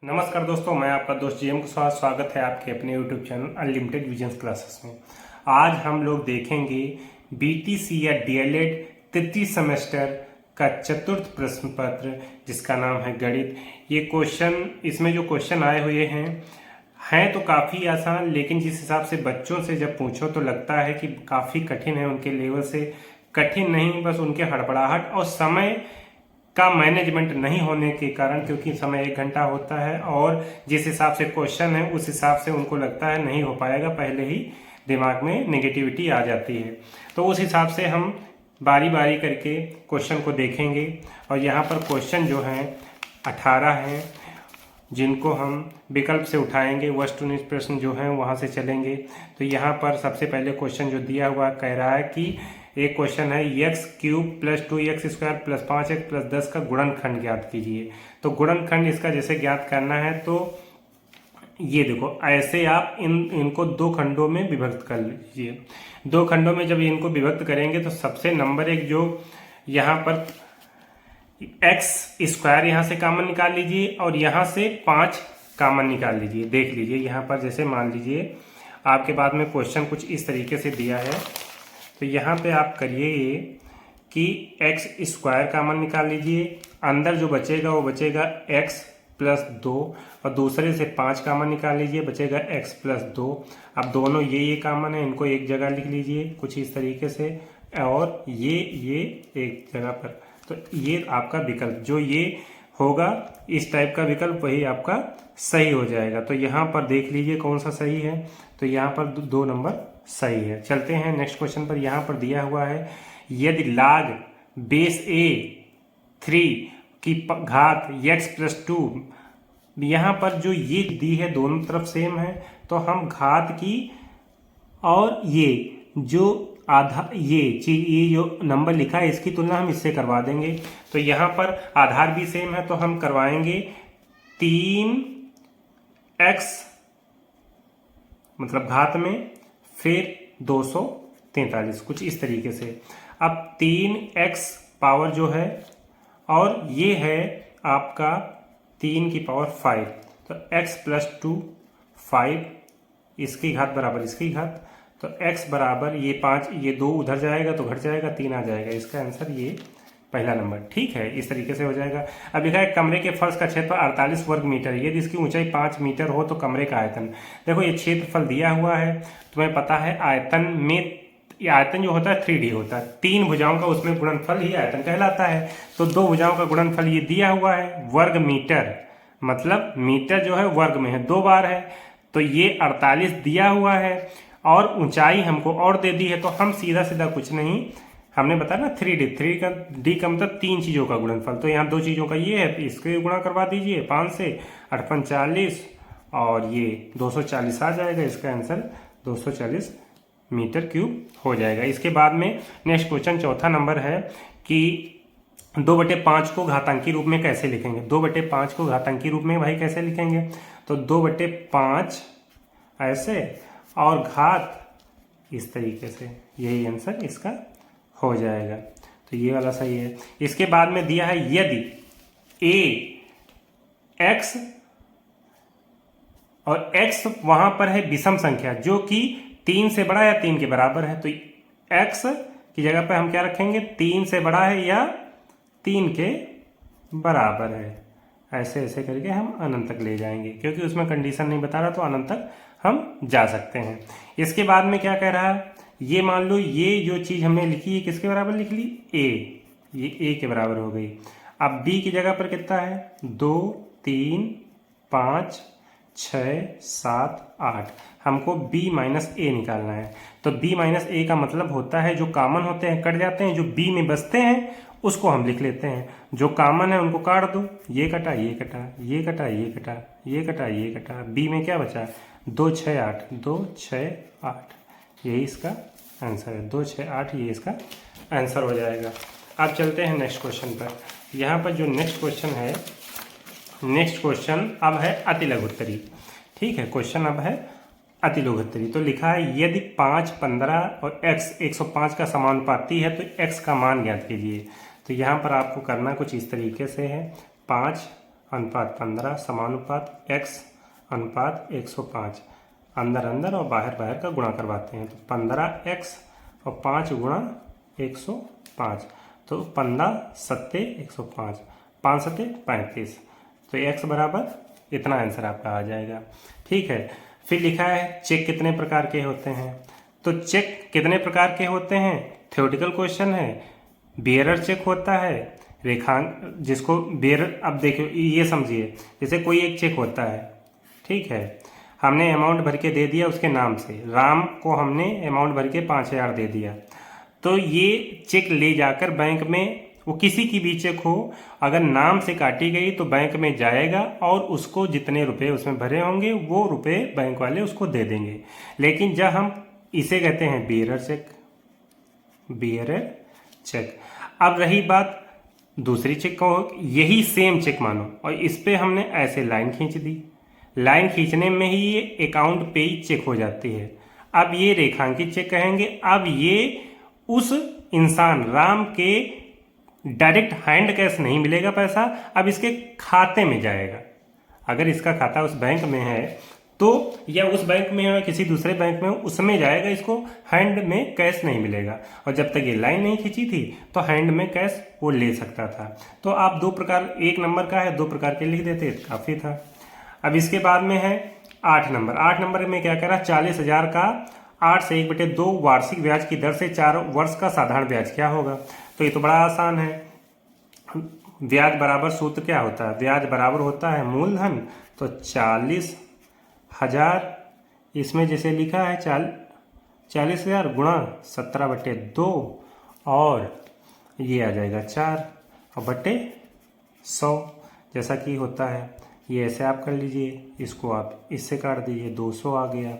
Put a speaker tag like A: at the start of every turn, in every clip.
A: नमस्कार दोस्तों, मैं आपका दोस्त जीएम के साथ स्वागत है आपके अपने YouTube channel unlimited visions classes में। आज हम लोग देखेंगे बीटीसी या डीएलएड तृतीय सेमेस्टर का चतुर्थ प्रश्न पत्र जिसका नाम है गणित। ये क्वेश्चन, इसमें जो क्वेश्चन आए हुए हैं तो काफ़ी आसान, लेकिन जिस हिसाब से बच्चों से जब पूछो तो लगता है कि काफ़ी कठिन है। उनके लेवल से कठिन नहीं, बस उनके हड़बड़ाहट और समय का मैनेजमेंट नहीं होने के कारण, क्योंकि समय 1 घंटा होता है और जिस हिसाब से क्वेश्चन है उस हिसाब से उनको लगता है नहीं हो पाएगा, पहले ही दिमाग में नेगेटिविटी आ जाती है। तो उस हिसाब से हम बारी बारी करके क्वेश्चन को देखेंगे। और यहाँ पर क्वेश्चन जो हैं 18 हैं जिनको हम विकल्प से उठाएंगे, वस्तुनिष्ठ प्रश्न जो हैं वहाँ से चलेंगे। तो यहाँ पर सबसे पहले क्वेश्चन जो दिया हुआ कह रहा है कि एक क्वेश्चन है x³ + 2x² + 5x + 10 का गुणनखंड ज्ञात कीजिए। तो गुणनखंड इसका जैसे ज्ञात करना है तो ये देखो, ऐसे आप इनको दो खंडों में विभक्त कर लीजिए। दो खंडों में जब इनको विभक्त करेंगे तो सबसे नंबर एक जो यहाँ पर x² यहाँ से कॉमन निकाल लीजिए और यहाँ से 5 कॉमन निकाल लीजिए। देख लीजिए यहाँ पर, जैसे मान लीजिए आपके बाद में क्वेश्चन कुछ इस तरीके से दिया है, तो यहाँ पे आप करिए ये कि x² कॉमन निकाल लीजिए। अंदर जो बचेगा वो बचेगा x + 2 और दूसरे से 5 कॉमन निकाल लीजिए, बचेगा x + 2। अब दोनों ये कॉमन है, इनको एक जगह लिख लीजिए कुछ इस तरीके से, और ये एक जगह पर। तो ये आपका विकल्प जो ये होगा, इस टाइप का विकल्प, वही आपका सही हो जाएगा। तो यहाँ पर देख लीजिए कौन सा सही है। तो यहाँ पर 2 नंबर सही है। चलते हैं नेक्स्ट क्वेश्चन पर। यहाँ पर दिया हुआ है यदि log बेस a3 की घात x + 2, यहाँ पर जो ये दी है दोनों तरफ सेम है, तो हम घात की और ये जो आधार, ये चीज, ये जो नंबर लिखा है इसकी तुलना हम इससे करवा देंगे। तो यहाँ पर आधार भी सेम है तो हम करवाएंगे 3x मतलब घात में, फिर 243 कुछ इस तरीके से। अब 3x पावर जो है और ये है आपका 3 की पावर 5, तो x + 2 5, इसकी घात बराबर इसकी घात, तो x बराबर ये 5, ये 2 उधर जाएगा तो घट जाएगा, 3 आ जाएगा। इसका आंसर ये पहला नंबर ठीक है, इस तरीके से हो जाएगा। अब लिखा है कमरे के फर्श का क्षेत्रफल 48 वर्ग मीटर, यदि इसकी ऊंचाई 5 मीटर हो तो कमरे का आयतन। देखो ये क्षेत्रफल दिया हुआ है, तुम्हें पता है आयतन में, ये आयतन जो होता है 3D होता है, 3 भुजाओं का उसमें गुणनफल ही आयतन कहलाता है। तो 2 भुजाओं का गुणनफल ये दिया हुआ है वर्ग मीटर, मतलब मीटर जो है वर्ग में है, 2 बार है, तो ये 48 दिया हुआ है और ऊंचाई हमको और दे दी है। तो हम सीधा सीधा कुछ नहीं, हमने बताया ना 3D का मतलब 3 चीज़ों का गुणनफल, तो यहाँ 2 चीज़ों का ये है, तो इसके गुणा करवा दीजिए 5 से, 8 × 40 और ये 240 आ जाएगा। इसका आंसर 240 मीटर क्यूब हो जाएगा। इसके बाद में नेक्स्ट क्वेश्चन चौथा नंबर है कि 2/5 को घातांकी रूप में कैसे लिखेंगे। 2/5 को घातांकी रूप में भाई कैसे लिखेंगे, तो 2/5 ऐसे और घात इस तरीके से, यही आंसर इसका हो जाएगा। तो ये वाला सही है। इसके बाद में दिया है यदि x और x वहां पर है विषम संख्या जो कि 3 से बड़ा या 3 के बराबर है, तो x की जगह पर हम क्या रखेंगे, 3 से बड़ा है या 3 के बराबर है। ऐसे ऐसे करके हम अनंत तक ले जाएंगे, क्योंकि उसमें कंडीशन नहीं बता रहा तो अनंत तक हम जा सकते हैं। इसके बाद में क्या कह रहा है, ये मान लो ये जो चीज़ हमने लिखी है किसके बराबर लिख ली, a, ये a के बराबर हो गई। अब b की जगह पर कितना है, 2 3 5 6 7 8, हमको b - a निकालना है। तो b - a का मतलब होता है जो कॉमन होते हैं कट जाते हैं, जो b में बचते हैं उसको हम लिख लेते हैं। जो कॉमन है उनको काट दो, ये कटा ये कटा ये कटा ये कटा ये कटा ये कटा, b में क्या बचा, 2 6 8 2 6 8, यही इसका आंसर है। 2 6 8 ये इसका आंसर हो जाएगा। अब चलते हैं नेक्स्ट क्वेश्चन पर। यहाँ पर जो नेक्स्ट क्वेश्चन है, नेक्स्ट क्वेश्चन अब है अतिलघुत्तरी। ठीक है, क्वेश्चन अब है अतिलघुत्तरी। तो लिखा है यदि 5 15 और x 105 का समानुपाती है तो x का मान ज्ञात कीजिए। तो यहाँ पर आपको करना कुछ इस तरीके से है, 5 अनुपात 15 समानुपात x अनुपात 105, अंदर अंदर और बाहर बाहर का गुणा करवाते हैं। तो 15x और 5 गुणा 105, तो 15 सत्ते 105, 5 सत्ते 35, तो x बराबर इतना आंसर आपका आ जाएगा। ठीक है, फिर लिखा है चेक कितने प्रकार के होते हैं। तो चेक कितने प्रकार के होते हैं, थ्योरेटिकल क्वेश्चन है। बेयरर चेक होता है, रेखांक जिसको बेयरर, अब देखिए ये समझिए, जैसे कोई एक चेक होता है, ठीक है, हमने अमाउंट भर के दे दिया उसके नाम से, राम को हमने अमाउंट भर के 5,000 दे दिया, तो ये चेक ले जाकर बैंक में, वो किसी की भी चेक हो, अगर नाम से काटी गई तो बैंक में जाएगा और उसको जितने रुपए उसमें भरे होंगे वो रुपए बैंक वाले उसको दे देंगे। लेकिन जब हम इसे कहते हैं बेयरर चेक, बेयरर चेक। अब रही बात दूसरी चेक को, यही सेम चेक मानो और इस पे हमने ऐसे लाइन खींच दी, लाइन खींचने में ही ये अकाउंट पे ही चेक हो जाती है। अब ये रेखांकित चेक कहेंगे। अब ये उस इंसान राम के डायरेक्ट हैंड कैश नहीं मिलेगा पैसा, अब इसके खाते में जाएगा। अगर इसका खाता उस बैंक में है तो, या उस बैंक में है किसी दूसरे बैंक में हो, उसमें जाएगा, इसको हैंड में कैश नहीं मिलेगा। और जब तक ये लाइन नहीं खींची थी तो हैंड में कैश वो ले सकता था। तो आप दो प्रकार, एक नंबर का है, दो प्रकार के लिख देते काफ़ी था। अब इसके बाद में है 8 नंबर। 8 नंबर में क्या करा, 40,000 का 8 से 1/2 वार्षिक ब्याज की दर से 4 वर्ष का साधारण ब्याज क्या होगा। तो ये तो बड़ा आसान है। ब्याज बराबर सूत्र क्या होता है, ब्याज बराबर होता है मूलधन, तो 40,000 इसमें जैसे लिखा है 40,000 गुणा 17/2 और ये आ जाएगा 4 और बटे 100 जैसा कि होता है। ये ऐसे आप कर लीजिए, इसको आप इससे काट दीजिए, 200 आ गया।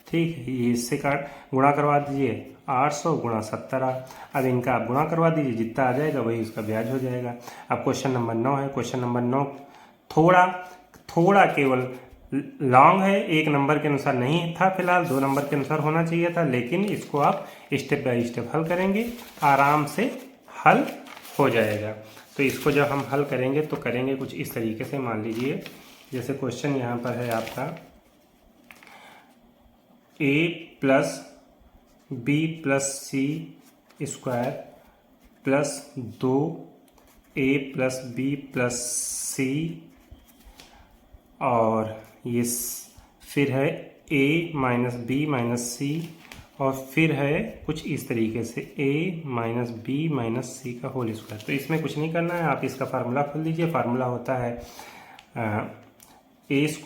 A: ठीक है, ये इससे काट गुणा करवा दीजिए, 800 गुणा 17। अब इनका आप गुणा करवा दीजिए, जितना आ जाएगा वही उसका ब्याज हो जाएगा। अब क्वेश्चन नंबर 9 है। क्वेश्चन नंबर 9 थोड़ा केवल लॉन्ग है, 1 नंबर के अनुसार नहीं था फिलहाल, 2 नंबर के अनुसार होना चाहिए था, लेकिन इसको आप स्टेप बाय स्टेप हल करेंगे, आराम से हल हो जाएगा। तो इसको जब हम हल करेंगे तो करेंगे कुछ इस तरीके से। मान लीजिए जैसे क्वेश्चन यहाँ पर है आपका a + b + c² + 2a + b + c और ये फिर है a - b - c और फिर है कुछ इस तरीके से a - b - c का होल स्क्वायर। तो इसमें कुछ नहीं करना है, आप इसका फार्मूला खोल लीजिए। फार्मूला होता है a²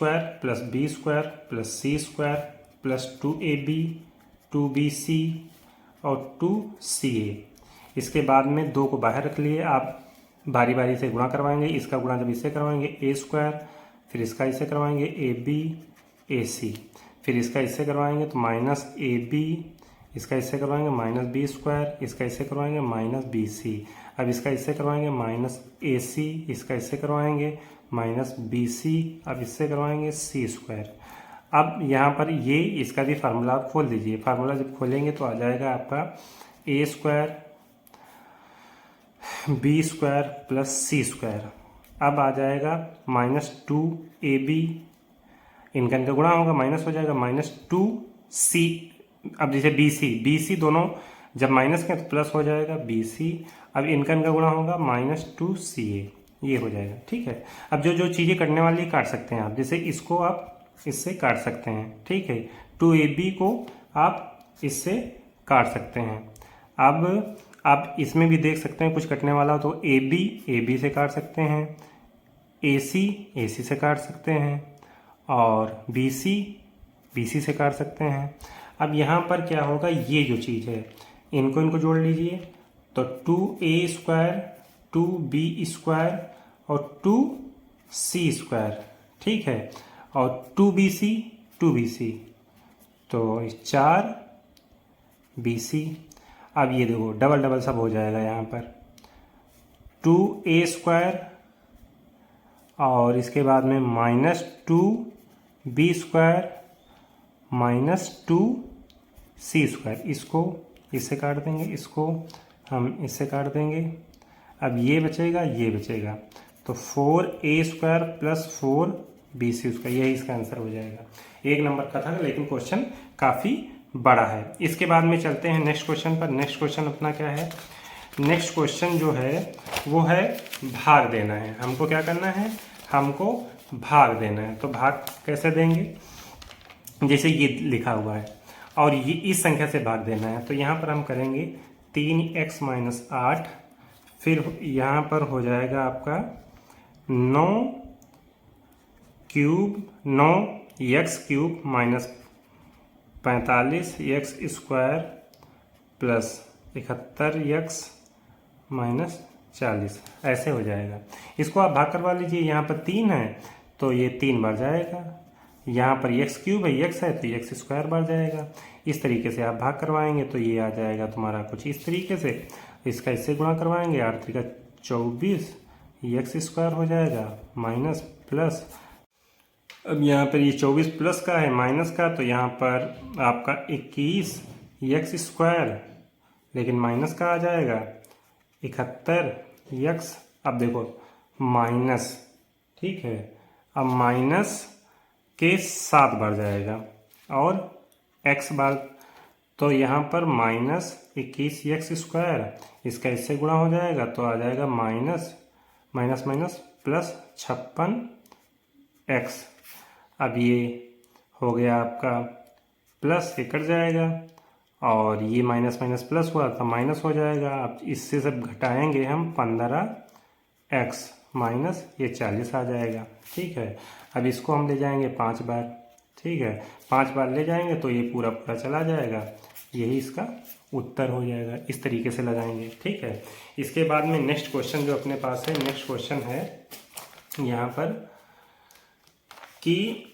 A: + b² + c² + 2ab 2bc और 2ca। इसके बाद में 2 को बाहर रख लिए, आप बारी बारी से गुणा करवाएंगे। इसका गुणा जब इससे करवाएंगे a², फिर इसका इससे करवाएंगे ab ac, फिर इसका इससे करवाएंगे तो -ab, इसका इससे करवाएंगे -b², इसका इससे करवाएंगे -bc। अब इसका इससे करवाएंगे -ac, इसका इससे करवाएंगे -bc, अब इससे करवाएंगे c²। अब यहाँ पर ये इसका भी फार्मूला आप खोल दीजिए। फार्मूला जब खोलेंगे तो आ जाएगा आपका a² b² + c²। अब आ जाएगा -2ab, इनका गुणा होगा, माइनस हो जाएगा -2c। अब जैसे bc दोनों जब माइनस के तो प्लस हो जाएगा bc। अब इनका गुणा होगा -2ca, ये हो जाएगा। ठीक है, अब जो चीज़ें कटने वाली काट सकते हैं आप, जैसे इसको आप इससे काट सकते हैं। ठीक है, 2ab को आप इससे काट सकते हैं। अब आप इसमें भी देख सकते हैं कुछ कटने वाला हो तो ab से काट सकते हैं, ac से काट सकते हैं और bc से काट सकते हैं। अब यहाँ पर क्या होगा, ये जो चीज़ है इनको जोड़ लीजिए, तो 2a² 2b² और 2c²। ठीक है, और 2bc तो 4bc। अब ये देखो डबल सब हो जाएगा यहाँ पर, 2a² और इसके बाद में -2b² -2c²। इसको इससे काट देंगे, इसको हम इससे काट देंगे। अब ये बचेगा, ये बचेगा, तो 4a² प्लस 4bc², यही इसका आंसर हो जाएगा। 1 नंबर का था लेकिन क्वेश्चन काफ़ी बड़ा है। इसके बाद में चलते हैं नेक्स्ट क्वेश्चन पर। नेक्स्ट क्वेश्चन अपना क्या है? नेक्स्ट क्वेश्चन जो है वो है भाग देना है। हमको क्या करना है? हमको भाग देना है। तो भाग कैसे देंगे? जैसे ये लिखा हुआ है और ये इस संख्या से भाग देना है, तो यहाँ पर हम करेंगे 3x माइनस 8, फिर यहाँ पर हो जाएगा आपका 9x³ minus 45x² plus 71x minus 40, ऐसे हो जाएगा। इसको आप भाग करवा लीजिए। यहाँ पर 3 है तो ये 3 बार जाएगा, यहाँ पर x³ है, x है तो x² बार जाएगा। इस तरीके से आप भाग करवाएंगे तो ये आ जाएगा तुम्हारा कुछ इस तरीके से। इसका इससे गुणा करवाएंगे, 8 3 24, x² हो जाएगा माइनस प्लस। अब यहाँ पर ये 24 प्लस का है माइनस का, तो यहाँ पर आपका 21x², लेकिन माइनस का आ जाएगा 71x। अब देखो माइनस, ठीक है, अब माइनस के 7 बार जाएगा और x बार, तो यहाँ पर माइनस 21x², इसका इससे गुणा हो जाएगा तो आ जाएगा minus minus minus plus 56x। अब ये हो गया आपका प्लस, ये कट जाएगा और ये माइनस माइनस प्लस हुआ तो माइनस हो जाएगा। अब इससे सब घटाएंगे हम 15x माइनस ये 40 आ जाएगा, ठीक है। अब इसको हम ले जाएंगे 5 बार, ठीक है, 5 बार ले जाएंगे तो ये पूरा पूरा चला जाएगा, यही इसका उत्तर हो जाएगा। इस तरीके से लगाएंगे, ठीक है। इसके बाद में नेक्स्ट क्वेश्चन जो अपने पास है, नेक्स्ट क्वेश्चन है यहाँ पर कि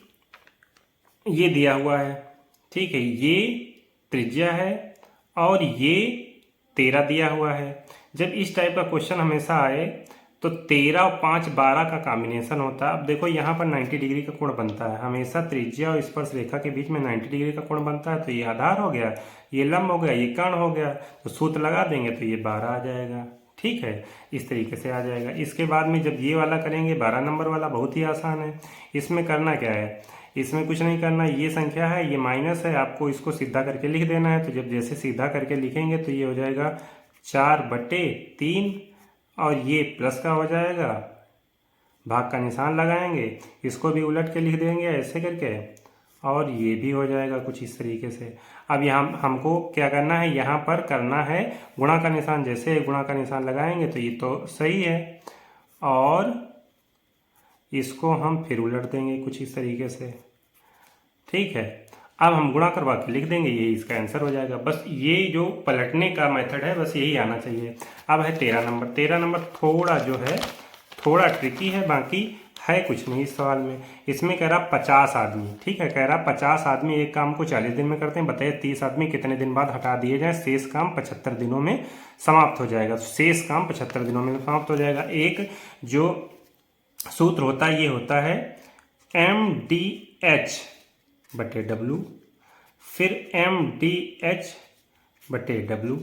A: ये दिया हुआ है, ठीक है, ये त्रिज्या है और ये 13 दिया हुआ है। जब इस टाइप का क्वेश्चन हमेशा आए तो 13 और 5 12 का कॉम्बिनेशन होता है। अब देखो यहाँ पर 90 डिग्री का कोण बनता है, हमेशा त्रिज्या और स्पर्श रेखा के बीच में 90 डिग्री का कोण बनता है। तो ये आधार हो गया, ये लंब हो गया, ये कर्ण हो गया, तो सूत्र लगा देंगे तो ये 12 आ जाएगा, ठीक है। इस तरीके से आ जाएगा। इसके बाद में जब ये वाला करेंगे 12 नंबर वाला, बहुत ही आसान है। इसमें करना क्या है? इसमें कुछ नहीं करना, ये संख्या है, ये माइनस है, आपको इसको सीधा करके लिख देना है। तो जब जैसे सीधा करके लिखेंगे तो ये हो जाएगा 4/3 और ये प्लस का हो जाएगा, भाग का निशान लगाएंगे, इसको भी उलट के लिख देंगे ऐसे करके, और ये भी हो जाएगा कुछ इस तरीके से। अब यहाँ हमको क्या करना है? यहाँ पर करना है गुणा का निशान। जैसे गुणा का निशान लगाएंगे तो ये तो सही है, और इसको हम फिर उलट देंगे कुछ इस तरीके से, ठीक है। अब हम गुणा करवा के लिख देंगे, यही इसका आंसर हो जाएगा। बस ये जो पलटने का मेथड है, बस यही आना चाहिए। अब है 13 नंबर। 13 नंबर थोड़ा जो है थोड़ा ट्रिकी है, बाकी है कुछ नहीं इस सवाल में। इसमें कह रहा 50 आदमी, ठीक है, कह रहा 50 आदमी एक काम को 40 दिन में करते हैं, बताइए 30 आदमी कितने दिन बाद हटा दिए जाए, शेष काम 75 दिनों में समाप्त हो जाएगा। शेष काम 75 दिनों में समाप्त हो जाएगा। एक जो सूत्र होता है ये होता है MDH/W, फिर MDH/W।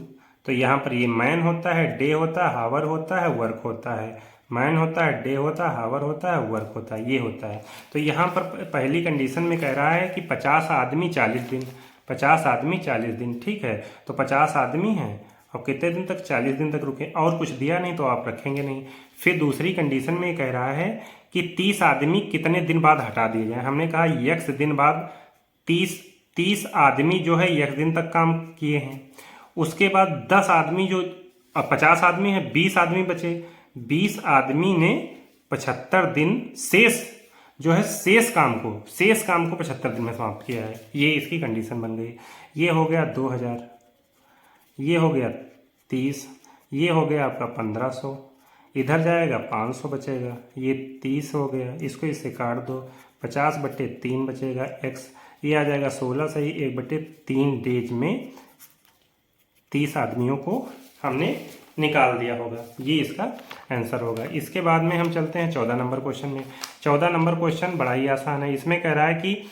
A: तो यहाँ पर ये मैन होता है, डे होता है, हावर होता है, वर्क होता है। मैन होता है, डे होता है, हावर होता है, वर्क होता है, ये होता है। तो यहाँ पर पहली कंडीशन में कह रहा है कि 50 आदमी 40 दिन, 50 आदमी 40 दिन, ठीक है। तो 50 आदमी हैं और कितने दिन तक? 40 दिन तक रुके, और कुछ दिया नहीं तो आप रखेंगे नहीं। फिर दूसरी कंडीशन में कह रहा है कि 30 आदमी कितने दिन बाद हटा दिए जाए। हमने कहा x दिन बाद 30 आदमी जो है x दिन तक काम किए हैं। उसके बाद 10 आदमी जो 50 आदमी है, 20 आदमी बचे, 20 आदमी ने 75 दिन शेष जो है शेष काम को 75 दिन में समाप्त किया है। ये इसकी कंडीशन बन गई। ये हो गया 2000, ये हो गया 30, ये हो गया आपका 1500, इधर जाएगा 500 बचेगा, ये 30 हो गया, इसको इससे काट दो, 50/3 बचेगा x, ये आ जाएगा 16 सही, 1/3 डेज में 30 आदमियों को हमने निकाल दिया होगा। ये इसका आंसर होगा। इसके बाद में हम चलते हैं 14 नंबर क्वेश्चन में। 14 नंबर क्वेश्चन बड़ा ही आसान है। इसमें कह रहा है कि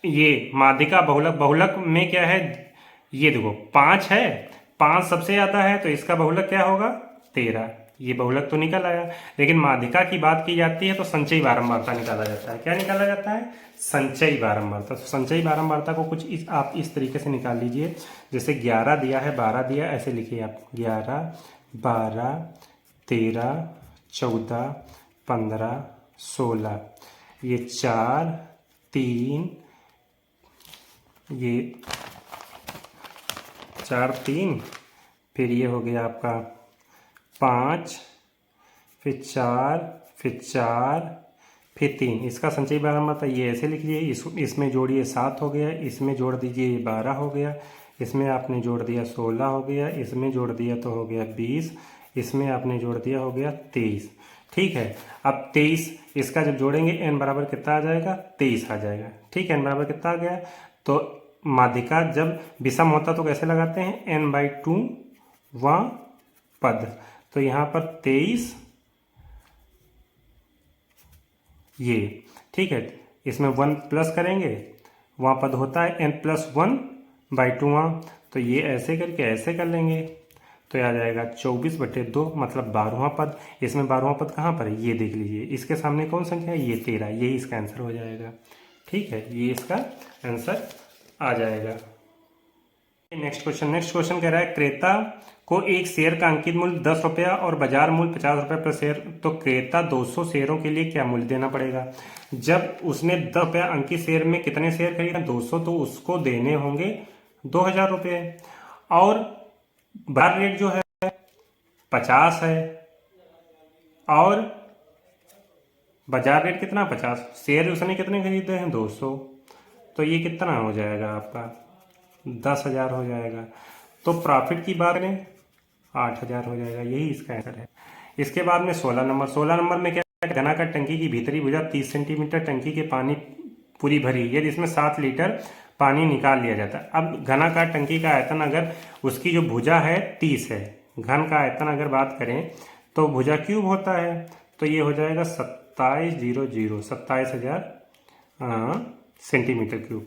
A: ये माध्यिका बहुलक, बहुलक में क्या है? ये देखो 5 है, 5 सबसे ज़्यादा है तो इसका बहुलक क्या होगा? 13, ये बहुलक तो निकल आया, लेकिन माध्यिका की बात की जाती है तो संचयी बारंबारता निकाला जाता है। क्या निकाला जाता है? संचयी बारंबारता। तो संचयी बारंबारता को कुछ आप इस तरीके से निकाल लीजिए, जैसे 11 दिया है, 12 दिया, ऐसे लिखिए आप 11, 12, 13, 14, 15, 16, ये 4, 3, ये 4, 3, फिर ये हो गया आपका 5, फिर 4, फिर 4, फिर 3। इसका संचयी बारंबारता ये ऐसे लिख लीजिए, इसमें जोड़िए 7 हो गया, इसमें जोड़ दीजिए ये 12 हो गया, इसमें आपने जोड़ दिया 16 हो गया, इसमें जोड़ दिया तो हो गया 20, इसमें आपने जोड़ दिया हो गया 23। ठीक है, अब 23 इसका जब जोड़ेंगे n बराबर कितना आ जाएगा? 23 आ जाएगा। ठीक है, n बराबर कितना आ गया? तो माध्यिका जब विषम होता तो कैसे लगाते हैं? n/2 वा पद। तो यहाँ पर 23 ये, ठीक है, इसमें 1 प्लस करेंगे, वहाँ पद होता है n+1/2, तो ये ऐसे करके ऐसे कर लेंगे तो आ जाएगा 24/2, मतलब 12वां पद। इसमें 12वां पद कहाँ पर है? ये देख लीजिए, इसके सामने कौन संख्या है? ये 13, यही इसका आंसर हो जाएगा। ठीक है, ये इसका आंसर आ जाएगा। नेक्स्ट क्वेश्चन कह रहा है क्रेता को एक शेयर का अंकित मूल्य 10 रुपया और बाजार मूल्य 50 रुपये पर शेयर, तो क्रेता 200 शेयरों के लिए क्या मूल्य देना पड़ेगा? जब उसने 10 रुपया अंकित शेयर में कितने शेयर खरीदे? 200, तो उसको देने होंगे 2000 रुपये, और बाजार रेट जो है 50 है, और बाजार रेट कितना? 50। शेयर उसने कितने खरीदे हैं? 200, तो ये कितना हो जाएगा आपका? 10,000 हो जाएगा। तो प्रॉफिट की बात करें 8,000 हो जाएगा, यही इसका आंसर है। इसके बाद में 16 नंबर में क्या है? घनाकार टंकी की भीतरी भुजा 30 सेंटीमीटर, टंकी के पानी पूरी भरी, यदि इसमें 7 लीटर पानी निकाल लिया जाता है। अब घनाकार टंकी का आयतन, अगर उसकी जो भुजा है 30 है, घन का आयतन अगर बात करें तो भुजा क्यूब होता है, तो ये हो जाएगा 27,000 सेंटीमीटर क्यूब,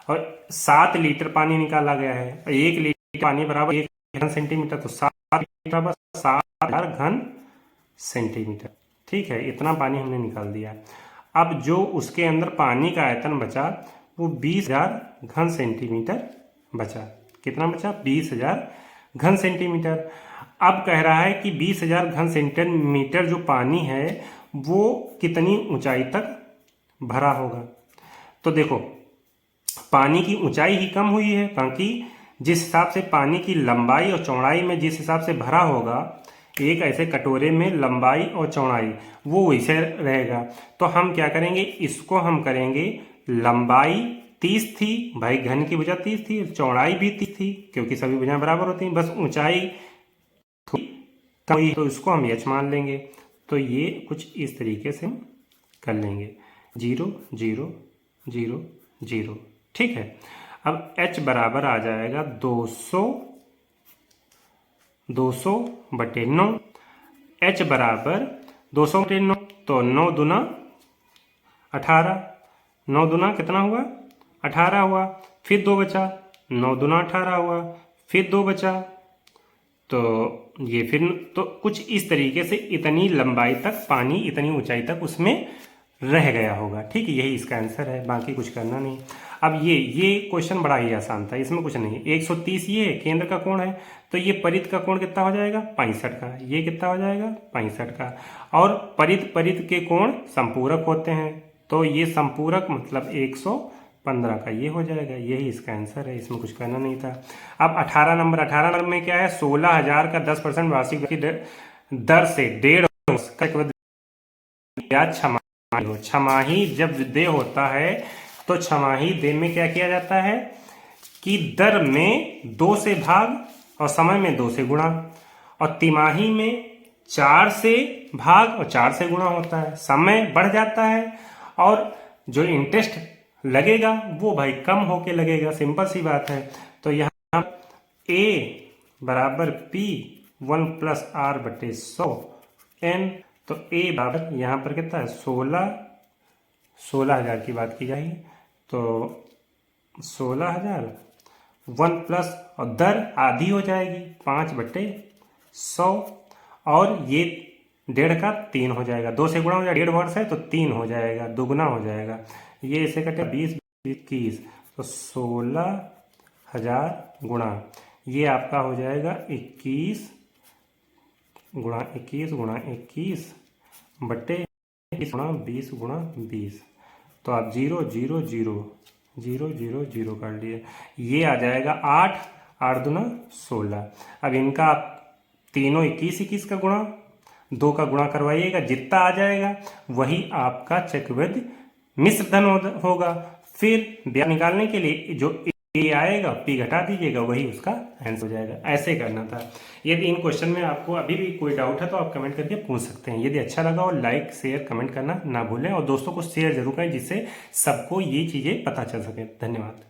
A: और 7 लीटर पानी निकाला गया है। 1 लीटर पानी बराबर 1 घन सेंटीमीटर, तो 7 लीटर बराबर 7,000 घन सेंटीमीटर। ठीक है, इतना पानी हमने निकाल दिया। अब जो उसके अंदर पानी का आयतन बचा वो 20,000 घन सेंटीमीटर बचा। कितना बचा? 20,000 घन सेंटीमीटर। अब कह रहा है कि 20,000 घन सेंटीमीटर जो पानी है वो कितनी ऊंचाई तक भरा होगा? तो देखो, पानी की ऊंचाई ही कम हुई है, क्योंकि जिस हिसाब से पानी की लंबाई और चौड़ाई में जिस हिसाब से भरा होगा एक ऐसे कटोरे में, लंबाई और चौड़ाई वो वैसे रहेगा। तो हम क्या करेंगे? इसको हम करेंगे, लंबाई 30 थी भाई, घन की भुजा 30 थी, चौड़ाई भी 30 थी, क्योंकि सभी भुजाएं बराबर होती हैं, बस ऊंचाई थोड़ी कम हुई, तो इसको हम h मान लेंगे। तो ये कुछ इस तरीके से कर लेंगे, 0 0 0 0। ठीक है, अब h बराबर आ जाएगा 200/9। h बराबर 200/9, तो 9 दूना 18, 9 दूना कितना हुआ? 18 हुआ, फिर 2 बचा, 9 दूना 18 हुआ, फिर 2 बचा, तो ये फिर तो कुछ इस तरीके से इतनी लंबाई तक पानी, इतनी ऊंचाई तक उसमें रह गया होगा। ठीक है, यही इसका आंसर है, बाकी कुछ करना नहीं। अब ये क्वेश्चन बड़ा ही आसान था, इसमें कुछ नहीं। 130 ये केंद्र का कोण है, तो ये परिध का कोण कितना हो जाएगा? 65 का। ये कितना हो जाएगा? 65 का। और परिध के कोण संपूरक होते हैं, तो ये संपूरक मतलब 115 का, ये हो जाएगा। यही इसका आंसर है, इसमें कुछ करना नहीं था। अब 18 नंबर में क्या है? 16,000 का 10% वार्षिक दर से 1.5 छमाही जब देय होता है तो छमाही देय में क्या किया जाता है कि दर में 2 से भाग और समय में 2 से गुणा, और तिमाही में 4 से भाग और 4 से गुणा होता है। समय बढ़ जाता है और जो इंटरेस्ट लगेगा वो भाई कम होके लगेगा, सिंपल सी बात है। तो यहाँ a बराबर p 1 + r/100 n, तो a बराबर यहाँ पर कितना है? 16,000 की बात की जाएगी, तो 16,000 1 प्लस, और दर आधी हो जाएगी 5/100, और ये 1.5 का 3 हो जाएगा, 2 से गुणा हो जाएगा, 1.5 वर्ष है तो 3 हो जाएगा, दुगना हो जाएगा। ये इसे कटे 20 21 तो 16,000 गुणा, ये आपका हो जाएगा 21 गुणा 21 गुणा 21 बट्टे 21 गुणा 20 गुणा 20। तो आप 0 0 0 0 0 0 कर लिए, ये आ जाएगा 8 8 दूना 16। अब इनका आप तीनों 21 21 का गुणा 2 का गुणा करवाइएगा, जितना आ जाएगा वही आपका चक्रवृद्धि मिश्र धन होगा। फिर ब्याज निकालने के लिए जो ए आएगा पी घटा दीजिएगा, वही उसका आंसर हो जाएगा। ऐसे करना था। यदि इन क्वेश्चन में आपको अभी भी कोई डाउट है तो आप कमेंट करके पूछ सकते हैं। यदि अच्छा लगा और लाइक शेयर कमेंट करना ना भूलें और दोस्तों को शेयर जरूर करें, जिससे सबको ये चीज़ें पता चल सके। धन्यवाद।